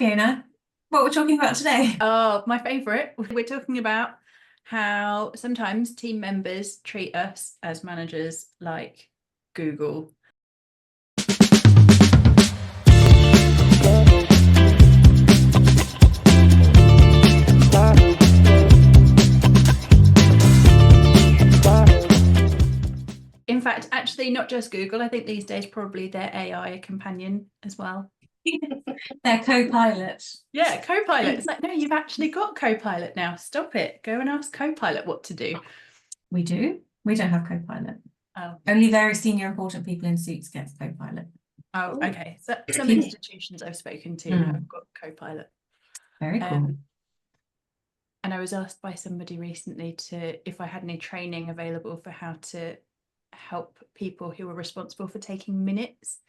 right, Fiona, what we're talking about today? Oh, my favourite. We're talking about how sometimes team members treat us as managers like Google. In fact, actually, not just Google. I think these days probably their AI companion as well. Their co-pilot. Yeah, Copilot. It's like, no, you've actually got Copilot now. Stop it. Go and ask Copilot what to do. We do. We don't have co-pilot. Oh, Only very senior, important people in suits get co-pilot. oh, Ooh. okay. So some institutions I've spoken to have got Copilot. Very cool. And I was asked by somebody recently if I had any training available for how to help people who are responsible for taking minutes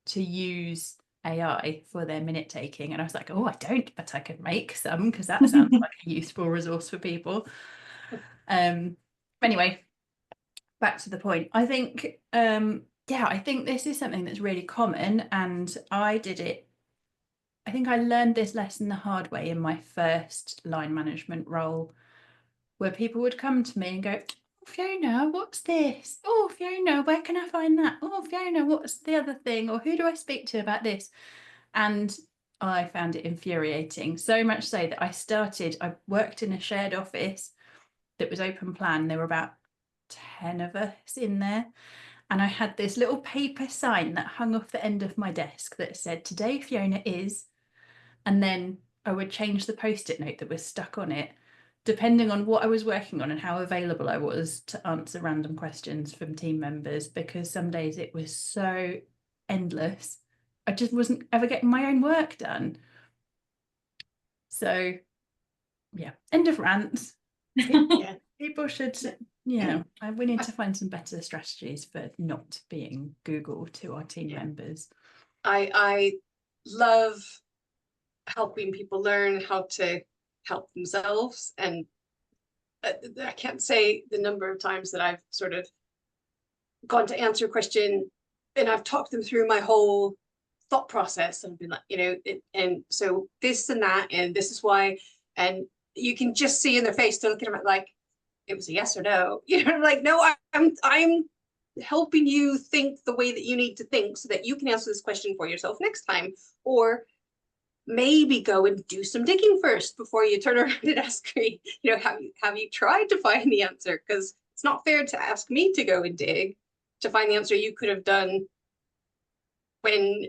to use AI for their minute taking. And I was like, oh, I don't, but I could make some because that sounds like a useful resource for people. Anyway, back to the point. I think, I think this is something that's really common, and I think I learned this lesson the hard way in my first line management role, where people would come to me and go, oh, Fiona, what's this? Oh, Fiona, where can I find that? Oh, Fiona, what's the other thing? Or who do I speak to about this? And I found it infuriating, so much so that I worked in a shared office that was open plan. There were about 10 of us in there. And I had this little paper sign that hung off the end of my desk that said, today Fiona is, and then I would change the post-it note that was stuck on it, depending on what I was working on and how available I was to answer random questions from team members, because some days it was so endless. I just wasn't ever getting my own work done. So, yeah, end of rant. Yeah, people should, we need to find some better strategies for not being Google to our team members. I love helping people learn how to help themselves, and I can't say the number of times that I've sort of gone to answer a question and I've talked them through my whole thought process and been like, and so this and that, and this is why, and you can just see in their face, they're looking at me like it was a yes or no. Like, no, I'm helping you think the way that you need to think so that you can answer this question for yourself next time, or maybe go and do some digging first before you turn around and ask me, have you tried to find the answer? Because it's not fair to ask me to go and dig to find the answer you could have done when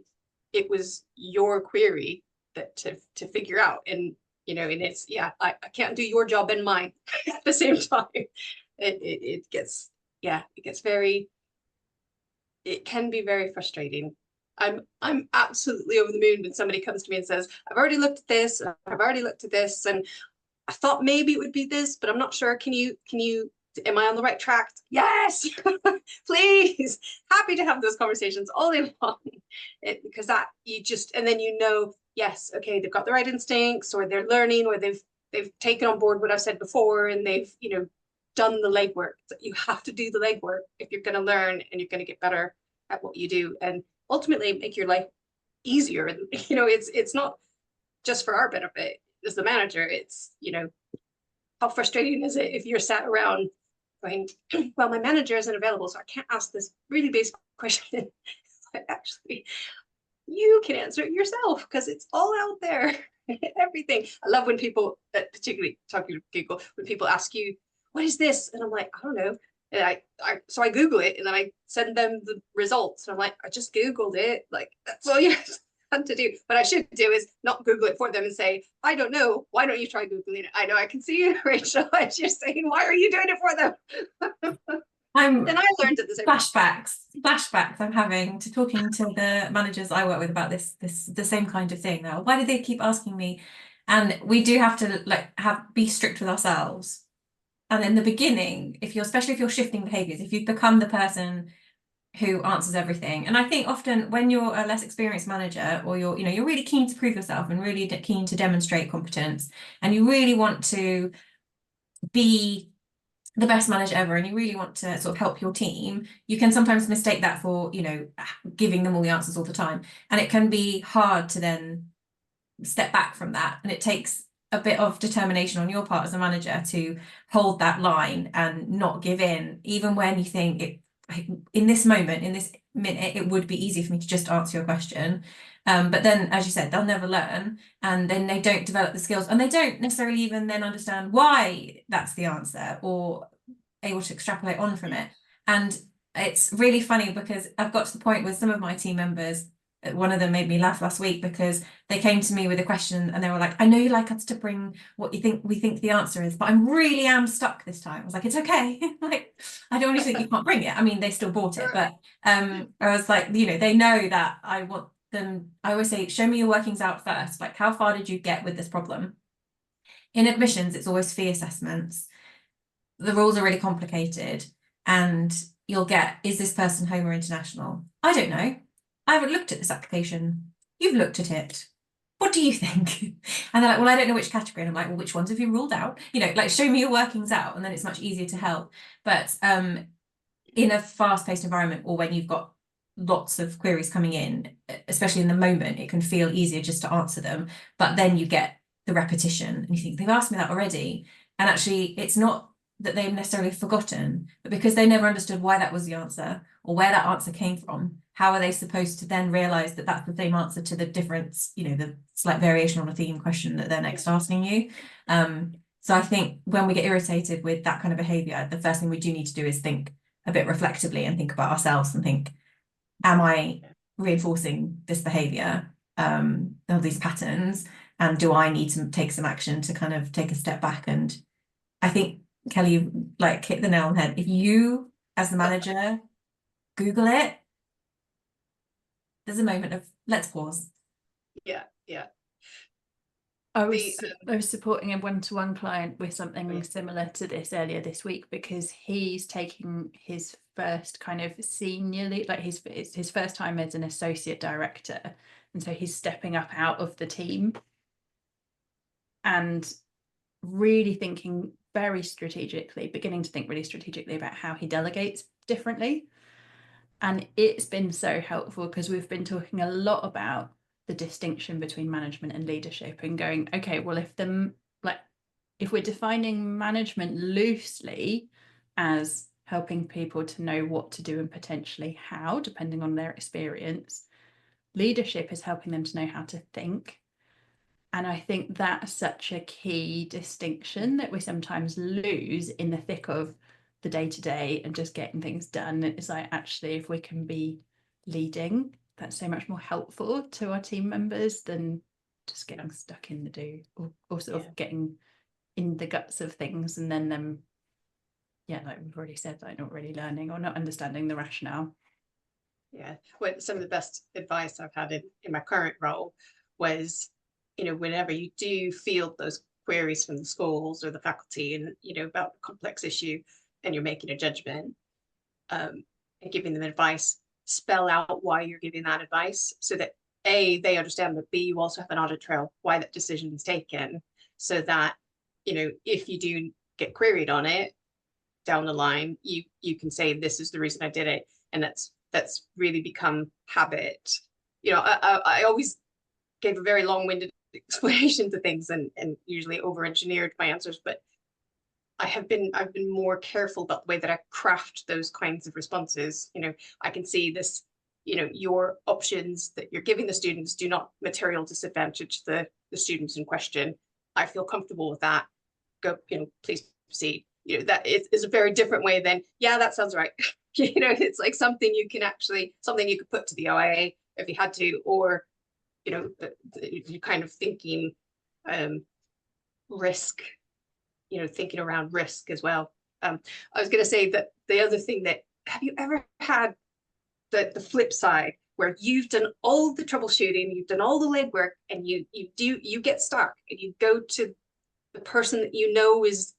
it was your query that to figure out. And and it's, I can't do your job and mine at the same time. It gets it can be very frustrating. I'm absolutely over the moon when somebody comes to me and says, I've already looked at this, I've already looked at this, and I thought maybe it would be this, but I'm not sure. Can you, am I on the right track? Yes, please. Happy to have those conversations all day long. Because that and then yes, okay, they've got the right instincts, or they're learning, or they've taken on board what I've said before, and they've, done the legwork. You have to do the legwork if you're going to learn and you're going to get better at what you do, and ultimately make your life easier. And it's not just for our benefit as the manager. It's how frustrating is it if you're sat around going, well, my manager isn't available, so I can't ask this really basic question. But actually, you can answer it yourself because it's all out there. Everything. I love when people, particularly talking to Google, when people ask you, what is this? And I'm like, I don't know. And so I Google it, and then I send them the results. And I'm like, I just Googled it. Like, that's all you have to do. What I should do is not Google it for them and say, I don't know. Why don't you try Googling it? I know I can see you, Rachel. As you're saying, why are you doing it for them? And I learned at the same flashbacks I'm having to talking to the managers I work with about the same kind of thing. Now, why do they keep asking me? And we do have to be strict with ourselves. And in the beginning, especially if you're shifting behaviors, if you've become the person who answers everything, and I think often when you're a less experienced manager, or you're really keen to prove yourself and really keen to demonstrate competence, and you really want to be the best manager ever, and you really want to sort of help your team, you can sometimes mistake that for giving them all the answers all the time, and it can be hard to then step back from that, and it takes a bit of determination on your part as a manager to hold that line and not give in, even when you think it, in this moment, in this minute, it would be easy for me to just answer your question. But then, as you said, they'll never learn, and then they don't develop the skills, and they don't necessarily even then understand why that's the answer or able to extrapolate on from it. And it's really funny because I've got to the point with some of my team members. One of them made me laugh last week because they came to me with a question and they were like, I know you like us to bring what we think the answer is, but I really am stuck this time. I was like, it's okay. Like, I don't want you to think you can't bring it. I mean, they still bought it, but I was like, they know that I want them. I always say, show me your workings out first. Like, how far did you get with this problem? In admissions, it's always fee assessments. The rules are really complicated, and you'll get, is this person home or international? I don't know. I haven't looked at this application. You've looked at it. What do you think? And they're like, well, I don't know which category. And I'm like, well, which ones have you ruled out? Like, show me your workings out, and then it's much easier to help. But in a fast-paced environment, or when you've got lots of queries coming in, especially in the moment, it can feel easier just to answer them. But then you get the repetition, and you think, they've asked me that already. And actually, it's not that they've necessarily forgotten, but because they never understood why that was the answer or where that answer came from, how are they supposed to then realize that that's the same answer to the difference, the slight variation on a theme question that they're next asking you? So I think when we get irritated with that kind of behavior, the first thing we do need to do is think a bit reflectively and think about ourselves and think, am I reinforcing this behavior, or these patterns? And do I need to take some action to kind of take a step back? And I think Kelly hit the nail on the head. If you, as the manager, Google it, there's a moment of let's pause. Yeah. I was supporting a one-to-one client with something similar to this earlier this week, because he's taking his first kind of senior lead, it's his first time as an associate director, and so he's stepping up out of the team and really thinking very strategically, beginning to think really strategically about how he delegates differently. And it's been so helpful because we've been talking a lot about the distinction between management and leadership, and going, okay, well, if we're defining management loosely as helping people to know what to do and potentially how, depending on their experience, leadership is helping them to know how to think. And I think that's such a key distinction that we sometimes lose in the thick of the day-to-day and just getting things done. It's like, actually, if we can be leading, that's so much more helpful to our team members than just getting stuck in the do, or sort of getting in the guts of things, and then them, like we've already said, not really learning or not understanding the rationale. Yeah, well, some of the best advice I've had in my current role was, whenever you do field those queries from the schools or the faculty, and about a complex issue, and you're making a judgment, and giving them advice, spell out why you're giving that advice, so that A, they understand, but B, you also have an audit trail why that decision is taken, so that if you do get queried on it down the line, you can say, this is the reason I did it. And that's really become habit. I always gave a very long-winded explanation to things, and usually over-engineered my answers, but I've been more careful about the way that I craft those kinds of responses. I can see this, your options that you're giving the students do not material disadvantage the students in question. I feel comfortable with that. Go, please proceed. That is a very different way than, yeah, that sounds right. It's like something you could put to the OIA if you had to, or you're kind of thinking risk, thinking around risk as well. I was going to say that the other thing that, have you ever had the flip side, where you've done all the troubleshooting, you've done all the legwork, and you get stuck, and you go to the person that is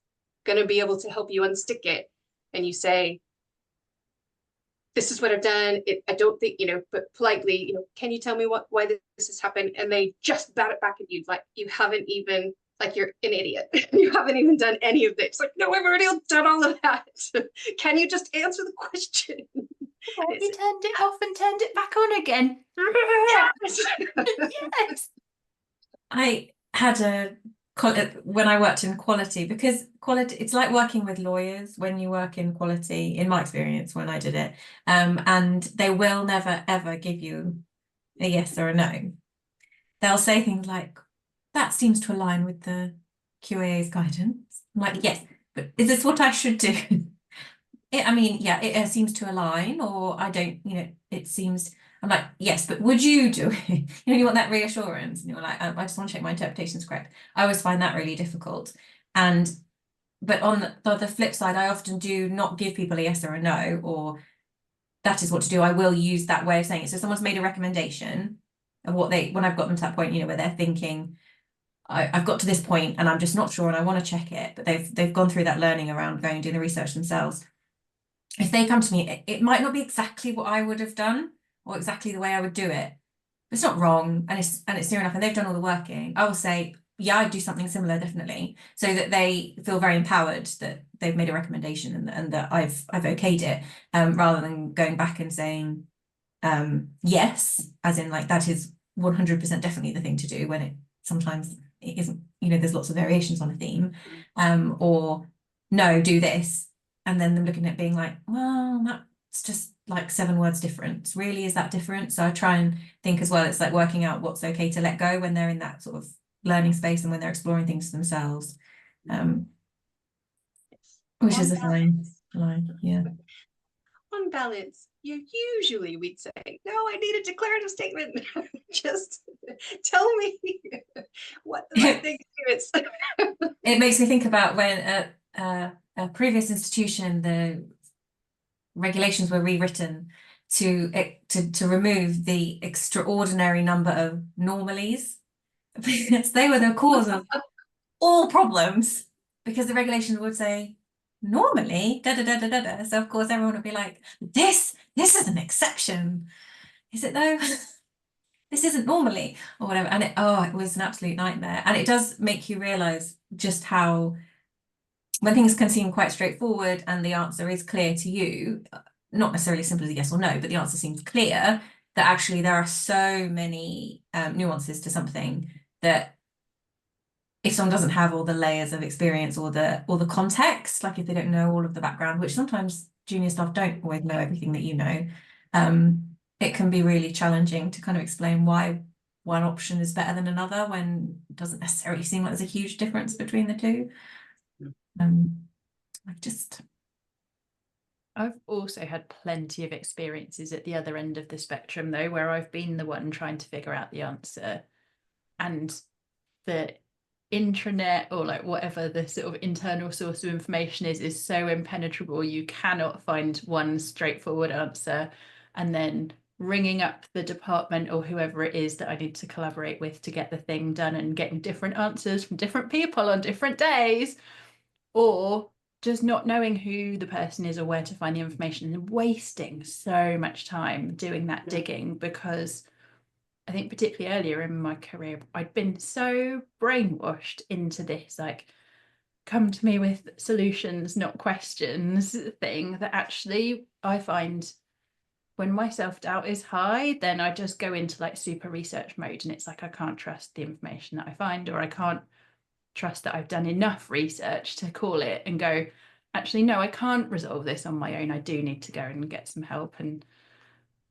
going to be able to help you unstick it, and you say, this is what I've done. I don't think, but politely, can you tell me why this has happened? And they just bat it back at you, like you haven't even, like you're an idiot. You haven't even done any of this. It's like, no, I've already done all of that. Can you just answer the question? Well, you turned it off and turned it back on again. Yes. Yes. I had when I worked in quality, because quality, it's like working with lawyers when you work in quality, in my experience when I did it, and they will never ever give you a yes or a no. They'll say things like, that seems to align with the QAA's guidance. I'm like, yes, but is this what I should do? I mean, yeah, it seems to align, or I don't, it seems, I'm like, yes, but would you do it? You want that reassurance, and you're like, I just want to check my interpretation's correct. I always find that really difficult. But on the flip side, I often do not give people a yes or a no, or that is what to do. I will use that way of saying it. So someone's made a recommendation of when I've got them to that point, where they're thinking, I've got to this point and I'm just not sure and I want to check it, but they've gone through that learning around going and doing the research themselves. If they come to me, it might not be exactly what I would have done or exactly the way I would do it. It's not wrong, and it's near enough, and they've done all the working. I will say, yeah, I'd do something similar, definitely, so that they feel very empowered that they've made a recommendation and that I've okayed it, rather than going back and saying yes, as in like that is 100% definitely the thing to do, when it sometimes it isn't. There's lots of variations on a theme, or no, do this. And then them looking at it being like, well, that's just like 7 words difference. Really, is that different? So I try and think as well, it's like working out what's okay to let go when they're in that sort of learning space and when they're exploring things themselves. Which is a fine line, yeah. On balance, usually we'd say, no, I need a declarative statement. Just tell me what the right thing is. It makes me think about when a previous institution, the regulations were rewritten to remove the extraordinary number of normalies, because they were the cause of all problems, because the regulation would say normally da da da da da da. So of course everyone would be like, this is an exception. Is it though? This isn't normally, or whatever. And it was an absolute nightmare. And it does make you realize just how, when things can seem quite straightforward and the answer is clear to you, not necessarily as simple as a yes or no, but the answer seems clear, that actually there are so many nuances to something that if someone doesn't have all the layers of experience or the context, like if they don't know all of the background, which sometimes junior staff don't always know everything that you know, it can be really challenging to kind of explain why one option is better than another when it doesn't necessarily seem like there's a huge difference between the two. I've also had plenty of experiences at the other end of the spectrum, though, where I've been the one trying to figure out the answer, and the intranet, or like whatever the sort of internal source of information is so impenetrable you cannot find one straightforward answer, and then ringing up the department or whoever it is that I need to collaborate with to get the thing done and getting different answers from different people on different days, or just not knowing who the person is or where to find the information, and wasting so much time doing that digging, because I think particularly earlier in my career, I'd been so brainwashed into this, like, come to me with solutions, not questions thing, that actually I find when my self-doubt is high, then I just go into like super research mode, and it's like I can't trust the information that I find, or I can't trust that I've done enough research to call it and go, actually, no, I can't resolve this on my own. I do need to go and get some help. And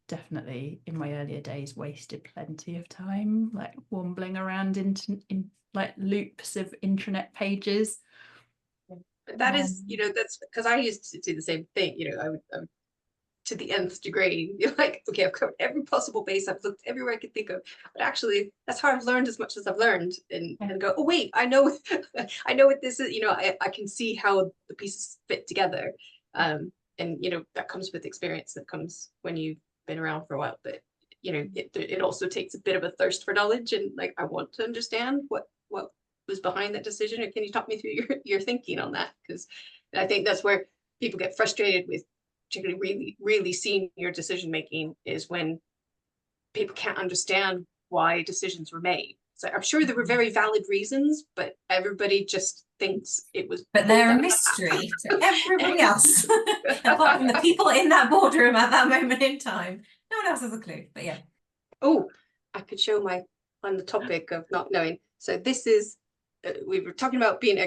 definitely in my earlier days wasted plenty of time like wambling around in like loops of intranet pages. That is, that's because I used to do the same thing. I would to the nth degree. You're like, okay, I've covered every possible base. I've looked everywhere I could think of. But actually, that's how I've learned as much as I've learned, and go, oh wait, I know, I know what this is. I can see how the pieces fit together. And that comes with experience. That comes when you've been around for a while. But it also takes a bit of a thirst for knowledge, and like I want to understand what was behind that decision. Or can you talk me through your thinking on that? Because I think that's where people get frustrated with particularly really, really senior decision making, is when people can't understand why decisions were made. So I'm sure there were very valid reasons, but everybody just thinks it was. But they're a mystery to everybody else, apart from the people in that boardroom at that moment in time. No one else has a clue. But yeah. Oh, I could show on the topic of not knowing. So this is, we were talking about being,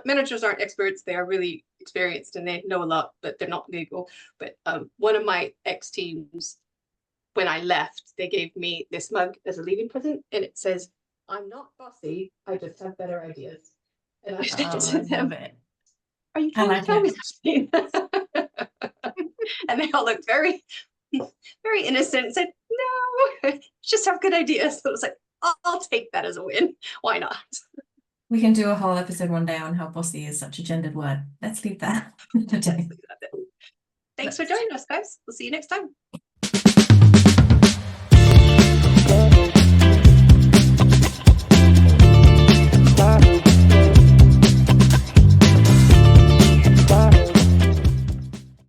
managers aren't experts. They are really experienced and they know a lot, but they're not legal. But one of my ex-teams, when I left, they gave me this mug as a leaving present, and it says, "I'm not bossy, I just have better ideas." And I said to them, love it. "Are you trying to tell me something?" And they all looked very, very innocent and said, "No, just have good ideas." So it was like, I'll take that as a win. Why not? We can do a whole episode one day on how bossy is such a gendered word. Let's leave that. Thanks for joining us, guys. We'll see you next time.